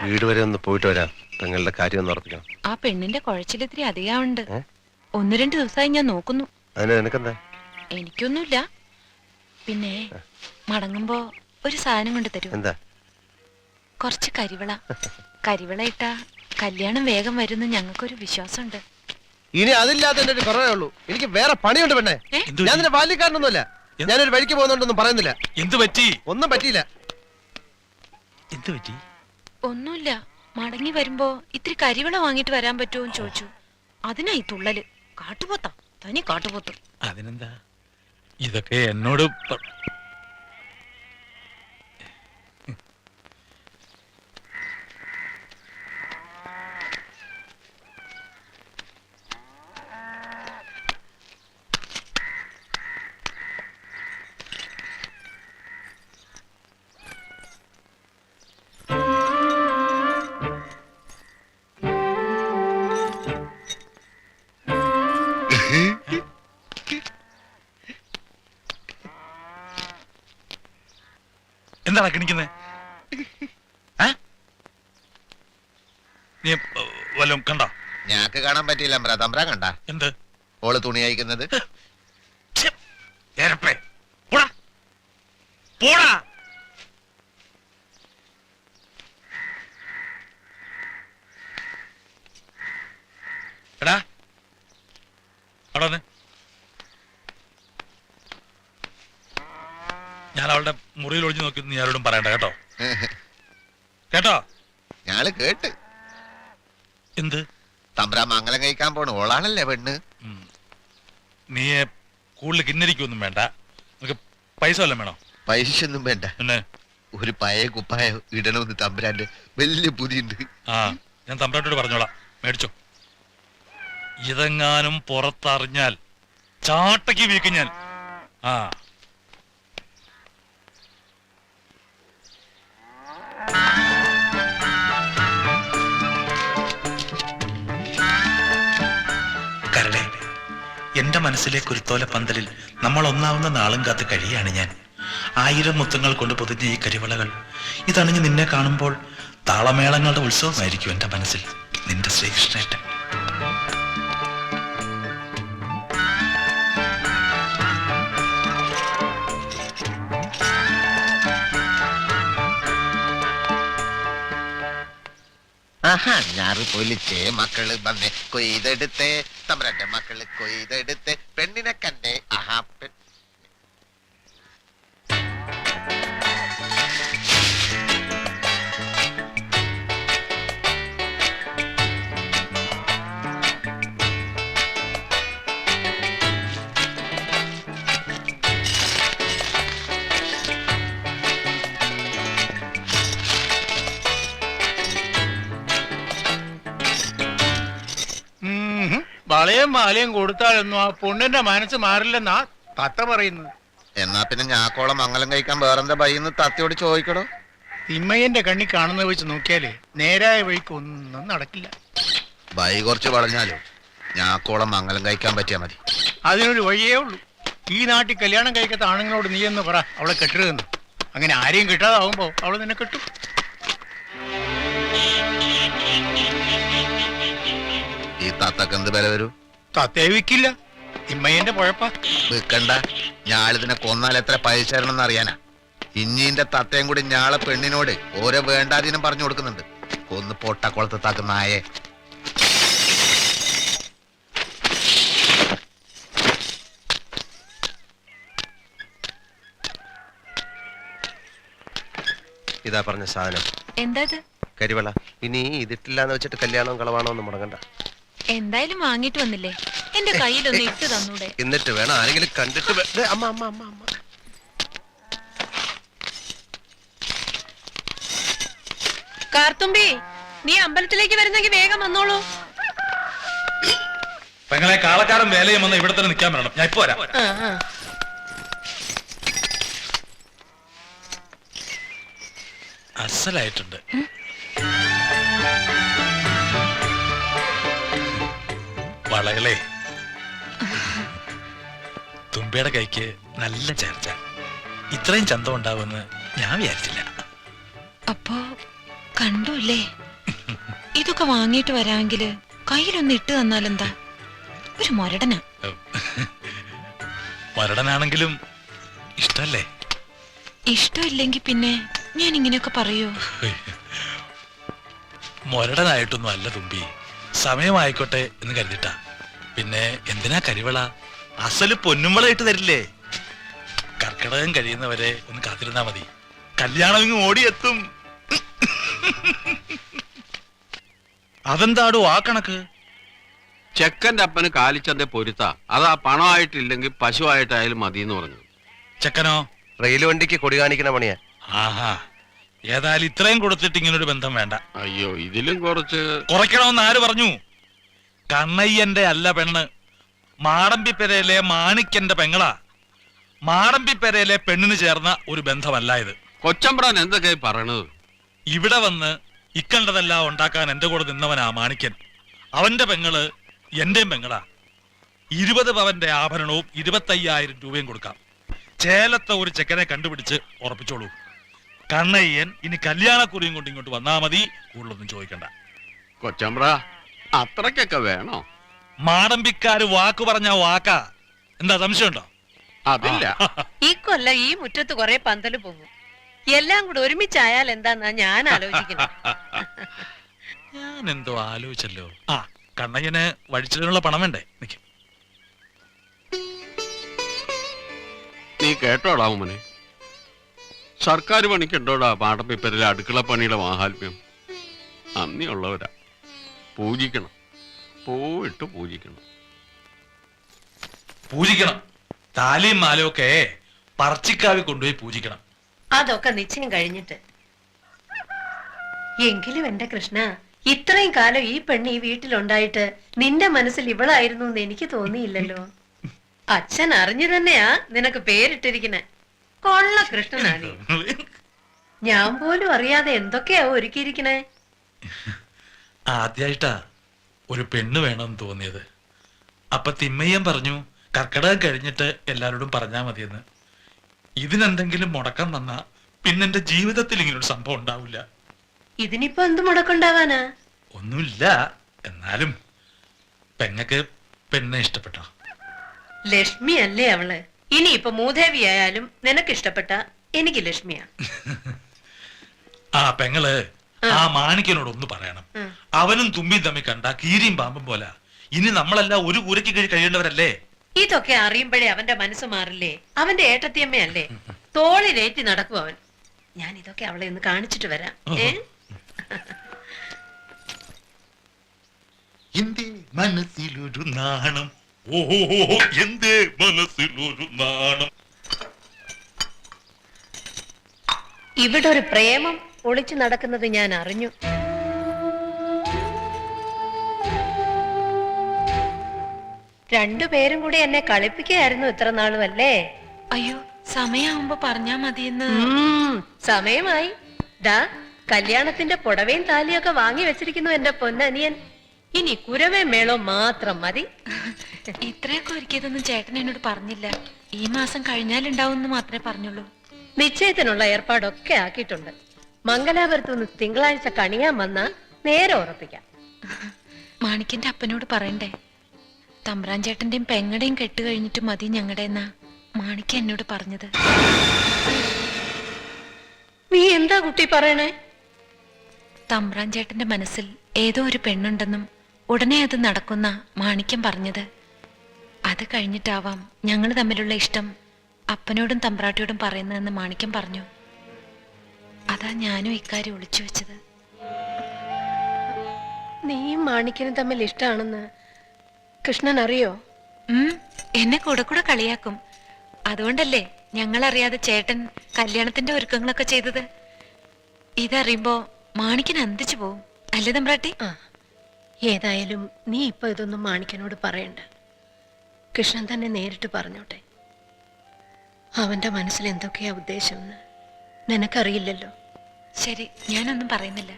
വീട് വരെ ഒന്ന് പോയിട്ട് വരാം. പെങ്ങളുടെ കാര്യം ഒന്ന് ഉറപ്പിക്കണം. ആ പെണ്ണിന്റെ കുഴച്ചിലിത്തിരി അധികമുണ്ട്. 1-2 ദിവസമായി ഞാൻ നോക്കുന്നു. അതിന് നിനക്കെന്താ? എനിക്കൊന്നുമില്ല. പിന്നെ മടങ്ങുമ്പോ ഒരു സാധനം കൊണ്ട് തരൂ. എന്താ? കുറച്ച് കരിവിള. കരിവിള ഇട്ടാ കല്യാണം വേഗം വരുന്ന ഞങ്ങൾക്കൊരു വിശ്വാസമുണ്ട്. ഇനി അതില്ലാത്തതിന്റെ ഒരു കുറവേ ഉള്ളൂ. എനിക്ക് വേറെ പണിയുണ്ട് പെണ്ണെ. ഞാൻ നിന്റെ ബാല്യക്കാരനൊന്നുമല്ല. ഞാനൊരു വഴിക്ക് പോകുന്നുണ്ടൊന്നും പറയുന്നില്ല. എന്ത് പറ്റി? ഒന്നും പറ്റിയില്ല. എന്ത് പറ്റി? ഒന്നുമില്ല. മടങ്ങി വരുമ്പോ ഇത്തിരി കരിവിള വാങ്ങിട്ട് വരാൻ പറ്റുമോ എന്ന് ചോദിച്ചു. അതിനായി തുള്ളല്. കാട്ടുപോത്താ, തനി കാട്ടുപോത്ത്. അതിനെന്താ? ഇതൊക്കെ എന്നോട് എന്താണ് കിണിക്കുന്നേ? നീ വല്ലതും കണ്ടോ? ഞാക്ക് കാണാൻ പറ്റിയില്ല. തമ്പ്രാൻ കണ്ട? എന്ത്? ഓള് തുണി അയക്കുന്നത്. എടാ അവിടെ ഞാൻ അവളുടെ മുറിയിൽ ഒളിഞ്ഞു നോക്കി നീ ആരോടും പറയണ്ട കേട്ടോ. കേട്ടോ? ഞാള് കേട്ട്. എന്ത്? തമ്പ്രാൻ മംഗലം കഴിക്കാൻ പോണു. ഓളാണല്ലേ പെണ്ണ്. നീ കൂടുതൽ കിന്നരിക്കൊന്നും വേണ്ട. നിനക്ക് പൈസ വല്ലതും വേണോ? പൈസ ഒന്നും വേണ്ട. പിന്നെ ഒരു പഴയ കുപ്പായ ഇടണമെന്ന് തമ്പ്രാന്റെ വലിയ പുതിയുണ്ട്. ആ, ഞാൻ തമ്പ്രാനോട് പറഞ്ഞോളാം, മേടിച്ചോ. ഇതെങ്ങാനും പുറത്തറിഞ്ഞാൽ ചാട്ടയ്ക്ക് വീക്കും ഞാൻ. ആ കരളെ, എന്റെ മനസ്സിലെ കുരുത്തോല പന്തലിൽ നമ്മൾ ഒന്നാവുന്ന നാളും കാത്ത് കഴിയാണ് ഞാൻ. 1000 മുത്തങ്ങൾ കൊണ്ട് പൊതിഞ്ഞ ഈ കരിവളകൾ ഇതണിഞ്ഞ് നിന്നെ കാണുമ്പോൾ താളമേളങ്ങളുടെ ഉത്സവമായിരിക്കും എന്റെ മനസ്സിൽ. നിന്റെ ശ്രീകൃഷ്ണേട്ടൻ. ആഹാ, ഞാറ് പൊലിച്ചേ മക്കള് വന്നേ കൊയ്തെടുത്തേ. തമ്പ്രാന്റെ മക്കള് കൊയ്തെടുത്തേ. പെണ്ണിനെ കണ്ടേ. ആഹാ, വളയും മാലയും കൊടുത്താലൊന്നും ആ പൊണ്ണിന്റെ മനസ്സ് മാറില്ലെന്നാ തത്ത പറയുന്നത്. എന്നാ പിന്നെ ഞാക്കോളം മംഗലം കഴിക്കാൻ വേറെന്താ ഭയന്ന് തത്തയോട് ചോദിക്കടോ. തിമ്മയ്യന്റെ കണ്ണി കാണുന്നത് വെച്ച് നോക്കിയാലേ നേരായ വഴിക്ക് ഒന്നും നടക്കില്ല. ഭയ കുറച്ച് വളഞ്ഞാലോ ഞാക്കോളം മംഗലം കഴിക്കാൻ പറ്റിയാ മതി. അതിനൊരു വഴിയേ ഉള്ളൂ. ഈ നാട്ടിൽ കല്യാണം കഴിക്കാത്ത ആണുങ്ങളോട് നീ എന്ന് പറ അവളെ കെട്ടരുതെന്ന്. അങ്ങനെ ആരെയും കിട്ടാതാവുമ്പോ അവള് നിന്നെ കെട്ടും. ഈ തത്തക്ക് എന്ത് വില വരൂ? തത്തയെ വിൽക്കില്ല. തിമ്മയ്യന്റെ കുഴപ്പ വിൽക്കണ്ട. ഞാളിതിനെ കൊന്നാൽ എത്ര പൈസ തരണമെന്ന് അറിയാനാ. ഇഞ്ഞീന്റെ തത്തയും കൂടി ഞാളെ പെണ്ണിനോട് ഓരോ വേണ്ടാതീനം പറഞ്ഞു കൊടുക്കുന്നുണ്ട്. കൊന്ന് പൊട്ടക്കുളത്ത് താക്കുന്ന നായെ. ഇതാ പറഞ്ഞ സാധനം. എന്താ ഇത്? കരിവള. ഇനി ഇതിട്ടില്ലാന്ന് വെച്ചിട്ട് കല്യാണവും കളവാണോ ഒന്നും മുടങ്ങണ്ട. എന്തായാലും വാങ്ങിട്ട് വന്നില്ലേ, എന്റെ കയ്യിലൊന്ന് ഇട്ട് തന്നൂടെ? എന്നിട്ട് വേണം ആരെങ്കിലും കണ്ടിട്ട്. അമ്മ അമ്മ അമ്മ അമ്മ. കാർത്തുമ്പി, നീ അമ്പലത്തിലേക്ക് വരുന്നെങ്കിൽ വേഗം വന്നോളൂ. പെങ്ങളെ, കാളക്കാരൻ വേലയും വന്ന് ഇവിടെ തന്നെ നിൽക്കാൻ വേണം. ഞാൻ ഇപ്പൊ വരാം. അസലായിട്ടുണ്ട്. വളകളെ, തുമ്പയുടെ കൈക്ക് നല്ല ചേർച്ച. ഇത്രയും ചന്തം ഉണ്ടാവുമെന്ന് ഞാൻ വിചാരിച്ചില്ല. അപ്പോ കണ്ടുല്ലേ, ഇതൊക്കെ വാങ്ങിയിട്ട് വരാമെങ്കില് കയ്യിലൊന്ന് ഇട്ട് തന്നാലെന്താ? ഒരു മൊരടനാ. മരടനാണെങ്കിലും ഇഷ്ടല്ലേ? ഇഷ്ടമില്ലെങ്കി പിന്നെ ഞാൻ ഇങ്ങനെയൊക്കെ പറയോ? മൊരടനായിട്ടൊന്നും അല്ല തുമ്പി, സമയമായിക്കോട്ടെ എന്ന് കരുതിട്ടാ. പിന്നെ എന്തിനാ കരിവള? അസല് പൊന്നുംവളയിട്ട് തരില്ലേ? കർക്കിടകം കഴിയുന്നവരെ ഒന്ന് കാത്തിരുന്നാ മതി, കല്യാണം ഇങ്ങ് ഓടിയെത്തും. അതെന്താടോ ആ കണക്ക്? ചെക്കന്റെ അപ്പന് കാലിച്ചന്റെ പൊരുത്ത, അതാ പണമായിട്ടില്ലെങ്കിൽ പശുവായിട്ടായാലും മതി എന്ന് പറഞ്ഞു. ചെക്കനോ? റെയിൽ വണ്ടിക്ക് കൊടി കാണിക്കണ പണിയാ. ആഹാ, ഏതായാലും ഇത്രയും കൊടുത്തിട്ട് ഇങ്ങനൊരു ബന്ധം വേണ്ട. അയ്യോ, ഇതിലും കുറച്ച് കുറയ്ക്കണമെന്ന് ആര് പറഞ്ഞു? കണ്ണയ്യന്റെ അല്ല പെണ്ണ്, മാടമ്പിപ്പെരയിലെ മാണിക്കന്റെ പെങ്ങളാ. മാടമ്പിപ്പെരയിലെ പെണ്ണിന് ചേർന്ന ഒരു ബന്ധമല്ല ഇത്. കൊച്ചമ്പ്രാൻ എന്തൊക്കെയായി പറയണത്? ഇവിടെ വന്ന് ഇക്കണ്ടതെല്ലാം ഉണ്ടാക്കാൻ എന്റെ കൂടെ നിന്നവനാ മാണിക്കൻ. അവന്റെ പെങ്ങള് എന്റെയും പെങ്ങളാ. 20 പവന്റെ ആഭരണവും 25,000 രൂപയും കൊടുക്കാം. ചേലത്തെ ഒരു ചെക്കനെ കണ്ടുപിടിച്ച് ഉറപ്പിച്ചോളൂ. കണ്ണയ്യൻ ഇനി കല്യാണക്കുറിയും കൊണ്ട് ഇങ്ങോട്ട് വന്നാ മതി, കൂടുതലൊന്നും ചോദിക്കണ്ട. കൊച്ചമ്പ്ര, അത്രക്കൊക്കെ വേണോ? മാടമ്പിക്കാര് വാക്ക് പറഞ്ഞ വാക്കാ. എന്താ സംശയമുണ്ടോ? അതില്ല. ഈ കൊല്ലം ഈ മുറ്റത്ത് കുറെ പന്തല് പോകും. എല്ലാം കൂടെ ഒരുമിച്ചായാൽ എന്താന്നാ ഞാൻ ആലോചിക്കുന്നത്. ഞാൻ എന്തോ ആലോചിച്ചല്ലോ. ആ, കണ്ണയ്യന് വഴിച്ചിലുള്ള പണം വേണ്ടേ? നിക്ക്. നീ കേട്ടോടാ മോനെ, സർക്കാർ പണിക്കുണ്ടോടാ പാടപ്പിപ്പരിലെ അടുക്കള പണിയുടെ മാഹാത്മ്യം. നന്ദിയുള്ളവരാ, പൂജിക്കണം, പോയിട്ട് പൂജിക്കണം. പൂജിക്കണം. താലിയും മാലും ഒക്കെ പറച്ചിക്കാവി കൊണ്ടുപോയി പൂജിക്കണം. അതൊക്കെ നിശ്ചയം കഴിഞ്ഞിട്ട്. എങ്കിലും എന്റെ കൃഷ്ണ, ഇത്രയും കാലം ഈ പെണ്ണ് ഈ വീട്ടിലുണ്ടായിട്ട് നിന്റെ മനസ്സിൽ ഇവളായിരുന്നു എന്ന് എനിക്ക് തോന്നിയില്ലല്ലോ. അച്ഛൻ അറിഞ്ഞു തന്നെയാ നിനക്ക് പേരിട്ടിരിക്കണേ. കൊള്ള കൃഷ്ണനാണ്. ഞാൻ പോലും അറിയാതെ എന്തൊക്കെയാ ഒരുക്കിയിരിക്കണേ. ആദ്യായിട്ടാ ഒരു പെണ്ണ് വേണമെന്ന് തോന്നിയത്. അപ്പൊ തിമ്മയ്യൻ പറഞ്ഞു കർക്കിടകം കഴിഞ്ഞിട്ട് എല്ലാരോടും പറഞ്ഞാ മതിയെന്ന്. ഇതിനെന്തെങ്കിലും മുടക്കം തന്നാ പിന്നെന്റെ ജീവിതത്തിൽ ഇങ്ങനൊരു സംഭവം ഉണ്ടാവില്ല. ഇതിനിപ്പോ എന്ത് മുടക്കുണ്ടാവാനാ? ഒന്നുമില്ല, എന്നാലും പെങ്ങക്ക് പെണ്ണെ ഇഷ്ടപ്പെട്ടോ? ലക്ഷ്മി അല്ലേ അവള്? ഇനിയിപ്പൊ മൂദേവി ആയാലും നിനക്ക് ഇഷ്ടപ്പെട്ട എനിക്ക് ലക്ഷ്മിയാ. ആ പെങ്ങള് ആ മാണിക്കനോട് ഒന്ന് പറയണം. അവനും തുമ്പിയും തമ്മിൽ കണ്ട കീരിയും പാമ്പും പോലെ. ഇനി നമ്മളെല്ലാം ഒരു കൂരയ്ക്ക് കീഴിൽ കഴിയേണ്ടവരല്ലേ? ഇതൊക്കെ അറിയുമ്പോഴേ അവന്റെ മനസ്സ് മാറില്ലേ? അവന്റെ ഏട്ടത്തിയമ്മയല്ലേ, തോളിലേറ്റി നടക്കും അവൻ. ഞാൻ ഇതൊക്കെ അവളെ ഒന്ന് കാണിച്ചിട്ട് വരാം. എന്റെ മനസ്സിലൊരു നാണം, ഓഹോ എന്റെ മനസ്സിലൊരു നാണം. ഇവിടെ ഒരു പ്രേമം ഒളിച്ചു നടക്കുന്നത് ഞാൻ അറിഞ്ഞു. രണ്ടുപേരും കൂടി എന്നെ കളിപ്പിക്കുകയായിരുന്നു ഇത്ര നാളും അല്ലേ? അയ്യോ, സമയാവുമ്പോ പറഞ്ഞാ മതിയെന്ന്. സമയമായി. ദാ കല്യാണത്തിന്റെ പുടവയും താലിയൊക്കെ വാങ്ങി വെച്ചിരിക്കുന്നു എന്റെ പൊന്നനിയൻ. ഇനി കുരവേ മേളോ മാത്രം മതി. ഇത്രയൊക്കെ ഒരുക്കിയതൊന്നും ചേട്ടൻ എന്നോട് പറഞ്ഞില്ല. ഈ മാസം കഴിഞ്ഞാലുണ്ടാവും മാത്രമേ പറഞ്ഞുള്ളൂ. നിശ്ചയത്തിനുള്ള ഏർപ്പാടൊക്കെ ആക്കിയിട്ടുണ്ട്. മംഗലാപുരത്തു നിന്ന് തിങ്കളാഴ്ച കണിയാൻ വന്നാ നേരെ ഉറപ്പിക്കാം. മാണിക്കന്റെ അപ്പനോട് പറയണ്ടേ? തമ്പ്രാൻ ചേട്ടന്റെയും പെങ്ങടെയും കെട്ട് കഴിഞ്ഞിട്ട് മതി ഞങ്ങളുടെ എന്നാ മാണിക്ക എന്നോട് പറഞ്ഞത്. നീ എന്താ കുട്ടി പറയണേ? തമ്പ്രാൻ ചേട്ടന്റെ മനസ്സിൽ ഏതോ ഒരു പെണ്ണുണ്ടെന്നും ഉടനെ അത് നടക്കുന്ന മാണിക്യം പറഞ്ഞത്. അത് കഴിഞ്ഞിട്ടാവാം ഞങ്ങൾ തമ്മിലുള്ള ഇഷ്ടം അപ്പനോടും തമ്പ്രാട്ടിയോടും പറയുന്നതെന്ന് മാണിക്യം പറഞ്ഞു. അതാ ഞാനും ഇക്കാര്യം ഒളിച്ചു വെച്ചത്. നീയും മാണിക്കനും തമ്മിൽ ഇഷ്ടമാണെന്ന് കൃഷ്ണൻ അറിയോ? എന്നെ കൂടെ കൂടെ കളിയാക്കും. അതുകൊണ്ടല്ലേ ഞങ്ങളറിയാതെ ചേട്ടൻ കല്യാണത്തിന്റെ ഒരുക്കങ്ങളൊക്കെ ചെയ്തത്. ഇതറിയുമ്പോ മാണിക്കൻ അന്തിച്ചു പോവും അല്ലേ തമ്പ്രാട്ടി? ഏതായാലും നീ ഇപ്പൊ ഇതൊന്നും മാണിക്കനോട് പറയണ്ട. കൃഷ്ണൻ തന്നെ നേരിട്ട് പറഞ്ഞോട്ടെ. അവന്റെ മനസ്സിൽ എന്തൊക്കെയാ ഉദ്ദേശമെന്ന് നിനക്കറിയില്ലല്ലോ. ശരി, ഞാനൊന്നും പറയുന്നില്ല.